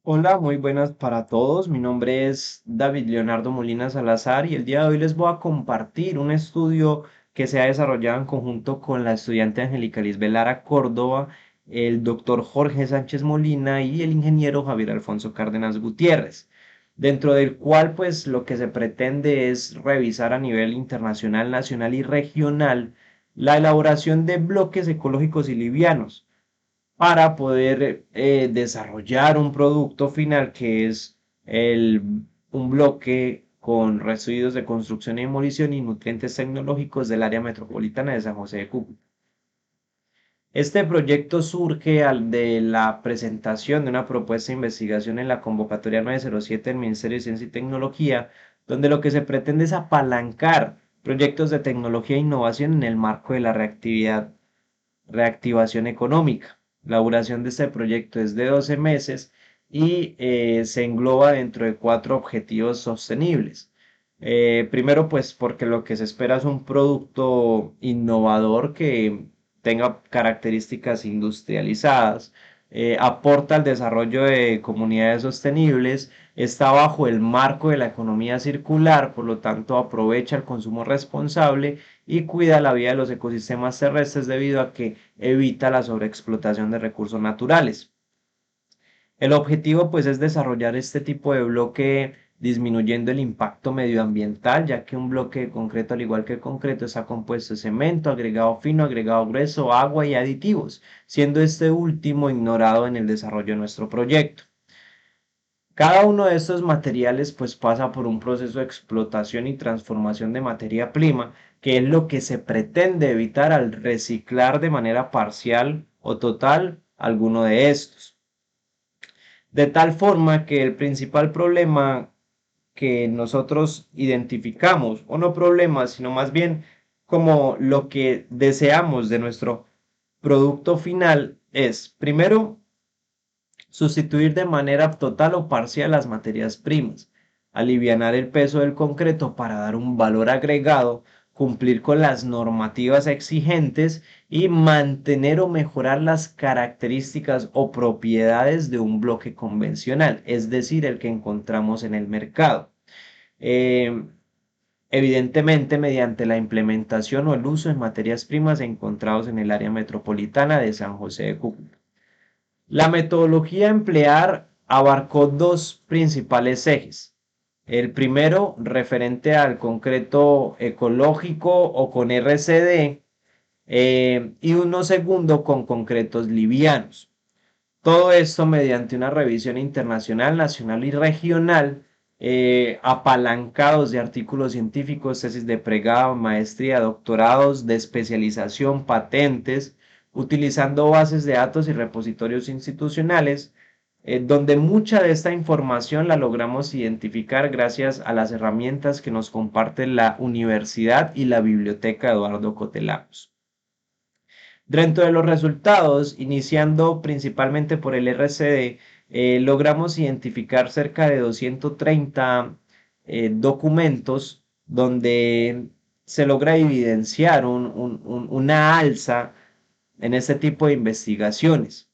Hola, muy buenas para todos. Mi nombre es David Leonardo Molina Salazar y el día de hoy les voy a compartir un estudio que se ha desarrollado en conjunto con la estudiante Angélica Lisbeth Lara Córdoba, el doctor Jorge Sánchez Molina y el ingeniero Javier Alfonso Cárdenas Gutiérrez, dentro del cual pues lo que se pretende es revisar a nivel internacional, nacional y regional la elaboración de bloques ecológicos y livianos para poder desarrollar un producto final que es un bloque con residuos de construcción y demolición y nutrientes tecnológicos del área metropolitana de San José de Cúcuta. Este proyecto surge de la presentación de una propuesta de investigación en la convocatoria 907 del Ministerio de Ciencia y Tecnología, donde lo que se pretende es apalancar proyectos de tecnología e innovación en el marco de la reactivación económica. La duración de este proyecto es de 12 meses y se engloba dentro de cuatro objetivos sostenibles. Primero, pues porque lo que se espera es un producto innovador que tenga características industrializadas, aporta al desarrollo de comunidades sostenibles, está bajo el marco de la economía circular, por lo tanto aprovecha el consumo responsable y cuida la vida de los ecosistemas terrestres debido a que evita la sobreexplotación de recursos naturales. El objetivo pues es desarrollar este tipo de bloque disminuyendo el impacto medioambiental, ya que un bloque de concreto, al igual que el concreto, está compuesto de cemento, agregado fino, agregado grueso, agua y aditivos, siendo este último ignorado en el desarrollo de nuestro proyecto. Cada uno de estos materiales pues pasa por un proceso de explotación y transformación de materia prima, que es lo que se pretende evitar al reciclar de manera parcial o total alguno de estos. De tal forma que el principal problema que nosotros identificamos, o no problema, sino más bien como lo que deseamos de nuestro producto final es, primero, sustituir de manera total o parcial las materias primas, alivianar el peso del concreto para dar un valor agregado, cumplir con las normativas exigentes y mantener o mejorar las características o propiedades de un bloque convencional, es decir, el que encontramos en el mercado. Eh, Evidentemente mediante la implementación o el uso de materias primas encontrados en el área metropolitana de San José de Cúcuta. La metodología a emplear abarcó dos principales ejes. El primero, referente al concreto ecológico o con RCD, y uno segundo con concretos livianos. Todo esto mediante una revisión internacional, nacional y regional, apalancados de artículos científicos, tesis de pregrado, maestría, doctorados, de especialización, patentes, utilizando bases de datos y repositorios institucionales, donde mucha de esta información la logramos identificar gracias a las herramientas que nos comparte la universidad y la biblioteca Eduardo Cotelamos. Dentro de los resultados, iniciando principalmente por el RCD, logramos identificar cerca de 230 documentos donde se logra evidenciar una alza en este tipo de investigaciones.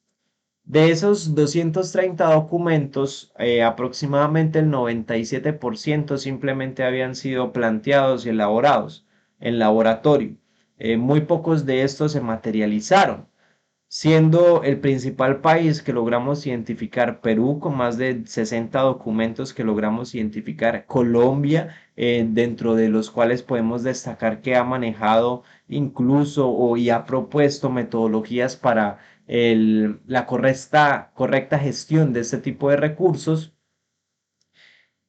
De esos 230 documentos, aproximadamente el 97% simplemente habían sido planteados y elaborados en laboratorio. Muy pocos de estos se materializaron, siendo el principal país que logramos identificar Perú con más de 60 documentos que logramos identificar Colombia, dentro de los cuales podemos destacar que ha manejado incluso y ha propuesto metodologías para la correcta gestión de este tipo de recursos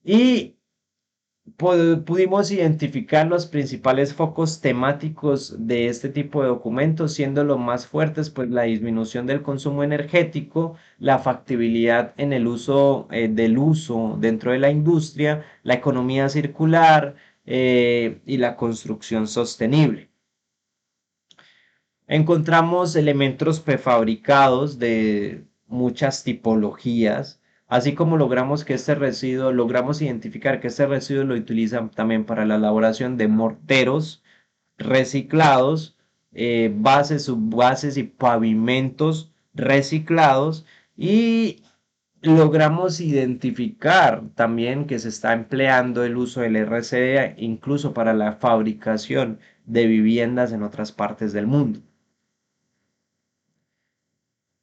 y pudimos identificar los principales focos temáticos de este tipo de documentos, siendo los más fuertes, pues la disminución del consumo energético, la factibilidad en el uso del uso dentro de la industria, la economía circular y la construcción sostenible. Encontramos elementos prefabricados de muchas tipologías, así como logramos identificar que este residuo lo utilizan también para la elaboración de morteros reciclados, bases, subbases y pavimentos reciclados y logramos identificar también que se está empleando el uso del RCD incluso para la fabricación de viviendas en otras partes del mundo.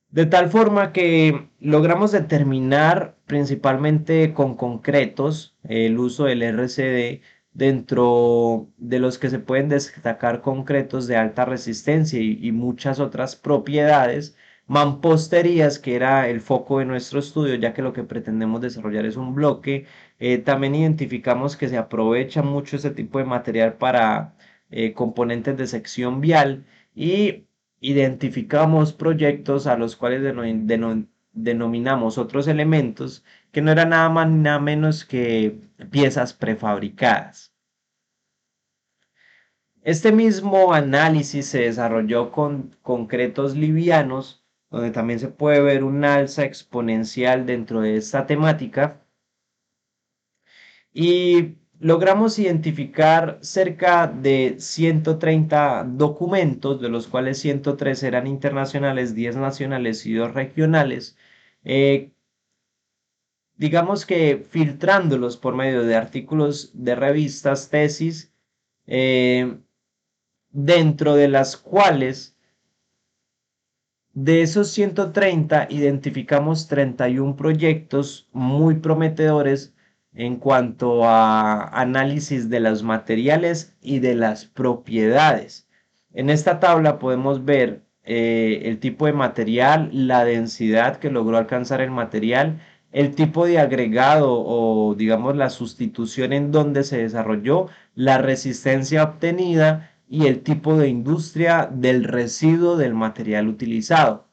De tal forma que logramos determinar principalmente con concretos el uso del RCD dentro de los que se pueden destacar concretos de alta resistencia y muchas otras propiedades, mamposterías, que era el foco de nuestro estudio, ya que lo que pretendemos desarrollar es un bloque. También identificamos que se aprovecha mucho este tipo de material para componentes de sección vial y identificamos proyectos a los cuales denominamos otros elementos que no eran nada más ni nada menos que piezas prefabricadas. Este mismo análisis se desarrolló con concretos livianos, donde también se puede ver un alza exponencial dentro de esta temática, y logramos identificar cerca de 130 documentos, de los cuales 103 eran internacionales, 10 nacionales y 2 regionales. eh, digamos que filtrándolos por medio de artículos de revistas, tesis, eh, dentro de las cuales de esos 130 identificamos 31 proyectos muy prometedores en cuanto a análisis de los materiales y de las propiedades. En esta tabla podemos ver el tipo de material, la densidad que logró alcanzar el material, el tipo de agregado o digamos la sustitución en donde se desarrolló, la resistencia obtenida y el tipo de industria del residuo del material utilizado.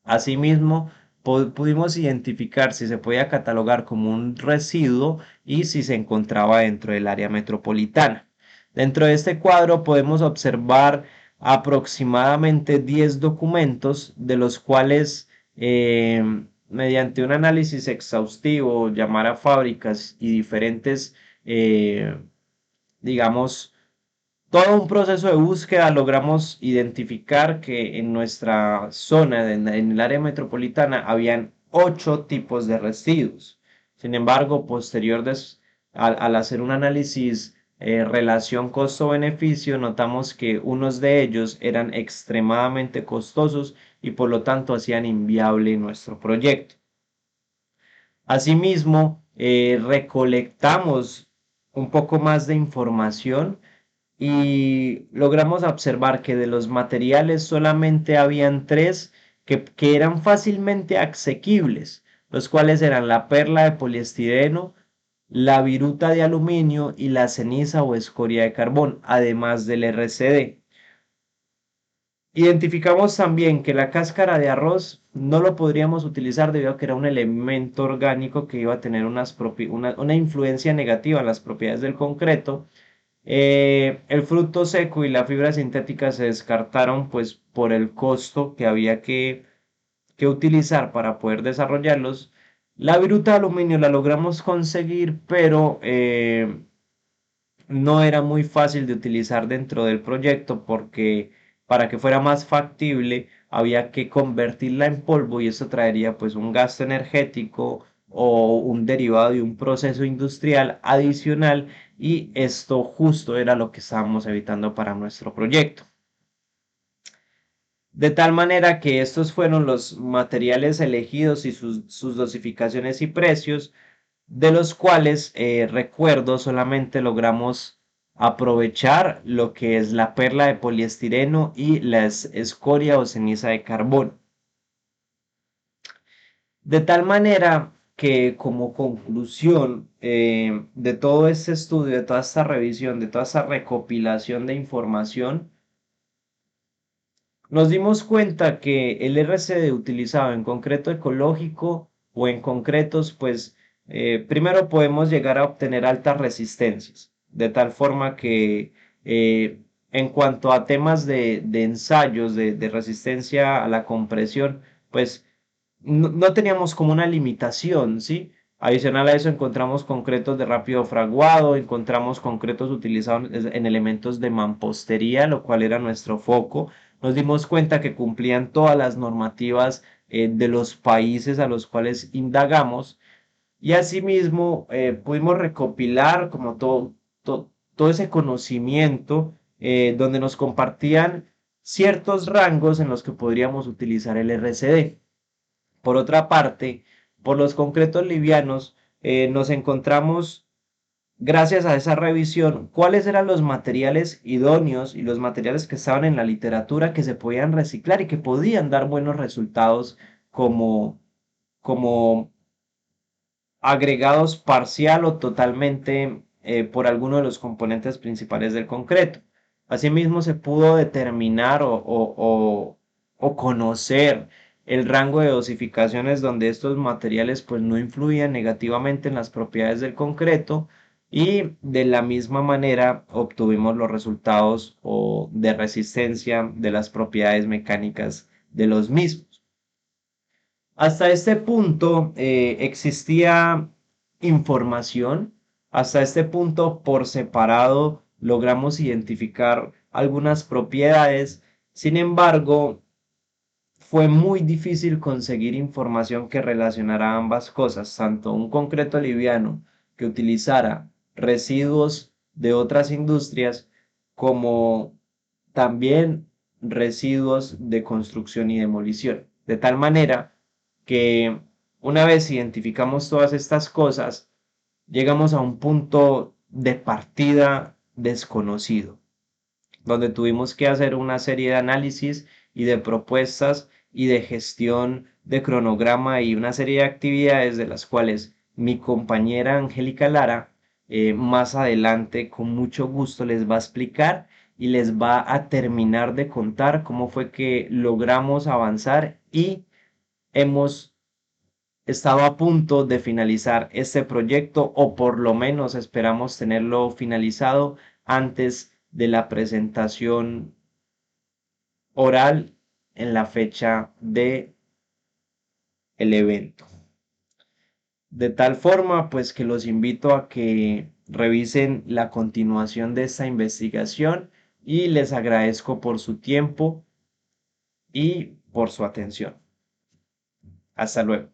Asimismo, pudimos identificar si se podía catalogar como un residuo y si se encontraba dentro del área metropolitana. Dentro de este cuadro podemos observar aproximadamente 10 documentos, de los cuales mediante un análisis exhaustivo, llamar a fábricas y diferentes, digamos, todo un proceso de búsqueda, logramos identificar que en nuestra zona, en el área metropolitana, habían 8 tipos de residuos. Sin embargo, al hacer un análisis relación costo-beneficio, notamos que unos de ellos eran extremadamente costosos y por lo tanto hacían inviable nuestro proyecto. Asimismo, recolectamos un poco más de información y logramos observar que de los materiales solamente habían tres que eran fácilmente asequibles, los cuales eran la perla de poliestireno, la viruta de aluminio y la ceniza o escoria de carbón, además del RCD. Identificamos también que la cáscara de arroz no lo podríamos utilizar debido a que era un elemento orgánico que iba a tener una influencia negativa en las propiedades del concreto. El fruto seco y la fibra sintética se descartaron pues por el costo que había que utilizar para poder desarrollarlos. La viruta de aluminio la logramos conseguir, pero no era muy fácil de utilizar dentro del proyecto porque para que fuera más factible había que convertirla en polvo y eso traería pues un gasto energético o un derivado de un proceso industrial adicional, y esto justo era lo que estábamos evitando para nuestro proyecto. De tal manera que estos fueron los materiales elegidos y sus dosificaciones y precios, de los cuales recuerdo solamente logramos aprovechar lo que es la perla de poliestireno y la escoria o ceniza de carbón. De tal manera que como conclusión de todo este estudio, de toda esta revisión, de toda esta recopilación de información, nos dimos cuenta que el RCD utilizado en concreto ecológico o en concretos, pues primero podemos llegar a obtener altas resistencias, de tal forma que en cuanto a temas de ensayos de resistencia a la compresión, pues no teníamos como una limitación, ¿sí? Adicional a eso encontramos concretos de rápido fraguado, encontramos concretos utilizados en elementos de mampostería, lo cual era nuestro foco. Nos dimos cuenta que cumplían todas las normativas de los países a los cuales indagamos y asimismo pudimos recopilar como todo ese conocimiento donde nos compartían ciertos rangos en los que podríamos utilizar el RCD. Por otra parte, por los concretos livianos, nos encontramos, gracias a esa revisión, cuáles eran los materiales idóneos y los materiales que estaban en la literatura que se podían reciclar y que podían dar buenos resultados como, como agregados parcial o totalmente por alguno de los componentes principales del concreto. Asimismo, se pudo determinar o conocer el rango de dosificaciones donde estos materiales pues no influían negativamente en las propiedades del concreto y de la misma manera obtuvimos los resultados o de resistencia de las propiedades mecánicas de los mismos. Hasta este punto existía información, hasta este punto por separado logramos identificar algunas propiedades, sin embargo, fue muy difícil conseguir información que relacionara ambas cosas, tanto un concreto liviano que utilizara residuos de otras industrias como también residuos de construcción y demolición. De tal manera que una vez identificamos todas estas cosas, llegamos a un punto de partida desconocido, donde tuvimos que hacer una serie de análisis y de propuestas y de gestión de cronograma y una serie de actividades de las cuales mi compañera Angélica Lara más adelante con mucho gusto les va a explicar y les va a terminar de contar cómo fue que logramos avanzar y hemos estado a punto de finalizar este proyecto o por lo menos esperamos tenerlo finalizado antes de la presentación oral en la fecha de el evento. De tal forma, pues que los invito a que revisen la continuación de esta investigación y les agradezco por su tiempo y por su atención. Hasta luego.